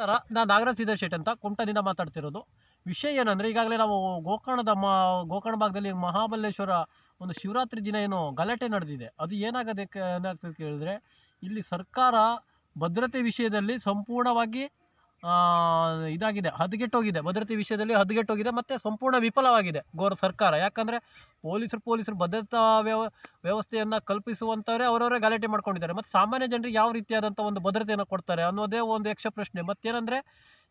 ನಮಸ್ಕಾರ. ನಾನು ನಾಗರಾಜ್ ಶೆಟ್ಟಿ ಅಂತ ಕುಮಟದಿಂದ ಮಾತಾಡ್ತಿರೋದು. ವಿಷಯ ಏನಂದರೆ, ಈಗಾಗಲೇ ನಾವು ಗೋಕರ್ಣ ಭಾಗದಲ್ಲಿ ಮಹಾಬಲೇಶ್ವರ ಒಂದು ಶಿವರಾತ್ರಿ ದಿನ ಏನು ಗಲಾಟೆ ನಡೆದಿದೆ. ಅದು ಏನಾಗ್ತದೆ ಕೇಳಿದ್ರೆ, ಇಲ್ಲಿ ಸರ್ಕಾರ ಭದ್ರತೆ ವಿಷಯದಲ್ಲಿ ಸಂಪೂರ್ಣವಾಗಿ ಇದಾಗಿದೆ, ಹದಗೆಟ್ಟೋಗಿದೆ. ಭದ್ರತೆ ವಿಷಯದಲ್ಲಿ ಹದಗೆಟ್ಟೋಗಿದೆ ಮತ್ತು ಸಂಪೂರ್ಣ ವಿಫಲವಾಗಿದೆ ಸರ್ಕಾರ. ಯಾಕಂದರೆ ಪೊಲೀಸರು ಭದ್ರತಾ ವ್ಯವಸ್ಥೆಯನ್ನು ಕಲ್ಪಿಸುವಂಥವರೇ ಅವರವರೇ ಗಲಾಟೆ ಮಾಡ್ಕೊಂಡಿದ್ದಾರೆ. ಮತ್ತು ಸಾಮಾನ್ಯ ಜನರಿಗೆ ಯಾವ ರೀತಿಯಾದಂಥ ಒಂದು ಭದ್ರತೆಯನ್ನು ಕೊಡ್ತಾರೆ ಅನ್ನೋದೇ ಒಂದು ಯಕ್ಷ ಪ್ರಶ್ನೆ. ಮತ್ತೇನೆಂದರೆ,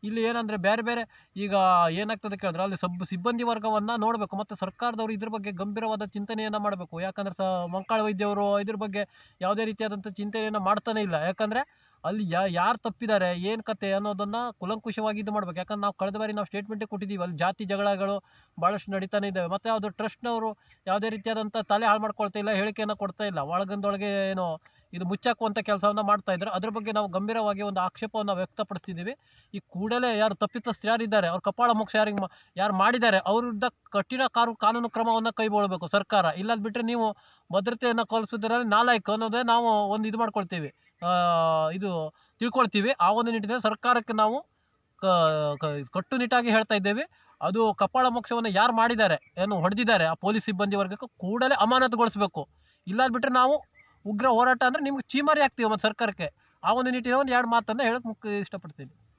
ಇಲ್ಲಿ ಏನಂದರೆ ಬೇರೆ ಈಗ ಏನಾಗ್ತದೆ ಕೇಳಿದ್ರೆ, ಅಲ್ಲಿ ಸಿಬ್ಬಂದಿ ವರ್ಗವನ್ನು ನೋಡಬೇಕು ಮತ್ತು ಸರ್ಕಾರದವರು ಇದ್ರ ಬಗ್ಗೆ ಗಂಭೀರವಾದ ಚಿಂತನೆಯನ್ನು ಮಾಡಬೇಕು. ಯಾಕಂದರೆ ಮಂಕಾಳ ವೈದ್ಯವರು ಇದ್ರ ಬಗ್ಗೆ ಯಾವುದೇ ರೀತಿಯಾದಂಥ ಚಿಂತನೆಯನ್ನು ಮಾಡ್ತಾನೆ ಇಲ್ಲ. ಯಾಕಂದರೆ ಅಲ್ಲಿ ಯಾರು ತಪ್ಪಿದ್ದಾರೆ, ಏನು ಕತೆ ಅನ್ನೋದನ್ನು ಕುಲಂಕುಷವಾಗಿ ಇದು ಮಾಡ್ಬೇಕು. ಯಾಕಂದ್ರೆ ನಾವು ಕಳೆದ ಬಾರಿ ನಾವು ಸ್ಟೇಟ್ಮೆಂಟೇ ಕೊಟ್ಟಿದ್ದೀವಿ, ಅಲ್ಲಿ ಜಾತಿ ಜಗಳಗಳು ಭಾಳಷ್ಟು ನಡೀತಾನೆ ಇದ್ದಾವೆ. ಮತ್ತು ಅದು ಟ್ರಸ್ಟ್ನವರು ಯಾವುದೇ ರೀತಿಯಾದಂಥ ತಲೆ ಹಾಳು ಮಾಡ್ಕೊಳ್ತಾ ಇಲ್ಲ, ಹೇಳಿಕೆಯನ್ನು ಕೊಡ್ತಾ ಇಲ್ಲ. ಒಳಗಿಂದೊಳಗೆ ಏನೋ ಇದು ಮುಚ್ಚಾಕುವಂಥ ಕೆಲಸವನ್ನು ಮಾಡ್ತಾ ಇದ್ದಾರೆ. ಅದ್ರ ಬಗ್ಗೆ ನಾವು ಗಂಭೀರವಾಗಿ ಒಂದು ಆಕ್ಷೇಪವನ್ನು ವ್ಯಕ್ತಪಡಿಸ್ತಿದ್ದೀವಿ. ಈ ಕೂಡಲೇ ಯಾರು ತಪ್ಪಿತಸ್ಥರು ಯಾರಿದ್ದಾರೆ, ಅವ್ರ ಕಪಾಳ ಮೋಕ್ಷ ಯಾರು ಮಾಡಿದ್ದಾರೆ ಅವ್ರ ವಿರುದ್ಧ ಕಠಿಣ ಕಾನೂನು ಕ್ರಮವನ್ನು ಕೈಗೊಳ್ಳಬೇಕು ಸರ್ಕಾರ. ಇಲ್ಲದ ಬಿಟ್ಟರೆ ನೀವು ಭದ್ರತೆಯನ್ನು ಕಲ್ಪಿಸೋದ್ರಲ್ಲಿ ನಾಲಾಯಕ್ ಅನ್ನೋದೇ ನಾವು ಒಂದು ಇದು ಮಾಡ್ಕೊಳ್ತೀವಿ, ಇದು ತಿಳ್ಕೊಳ್ತೀವಿ. ಆ ಒಂದು ನಿಟ್ಟಿನಲ್ಲಿ ಸರ್ಕಾರಕ್ಕೆ ನಾವು ಕಟ್ಟುನಿಟ್ಟಾಗಿ ಹೇಳ್ತಾ ಇದ್ದೇವೆ. ಅದು ಕಪಾಳ ಮೋಕ್ಷವನ್ನು ಯಾರು ಮಾಡಿದ್ದಾರೆ, ಏನು ಹೊಡೆದಿದ್ದಾರೆ ಆ ಪೊಲೀಸ್ ಸಿಬ್ಬಂದಿ ವರ್ಗಕ್ಕೆ ಕೂಡಲೇ ಅಮಾನತುಗೊಳಿಸಬೇಕು. ಇಲ್ಲಾದ ಬಿಟ್ಟರೆ ನಾವು ಉಗ್ರ ಹೋರಾಟ ಅಂದರೆ ನಿಮ್ಗೆ ಚೀಮಾರಿ ಆಗ್ತೀವಿ ಮತ್ತು ಸರ್ಕಾರಕ್ಕೆ. ಆ ಒಂದು ನಿಟ್ಟಿನ ಒಂದು ಎರಡು ಮಾತನ್ನು ಹೇಳಕ್ಕೆ ಇಷ್ಟಪಡ್ತೀನಿ.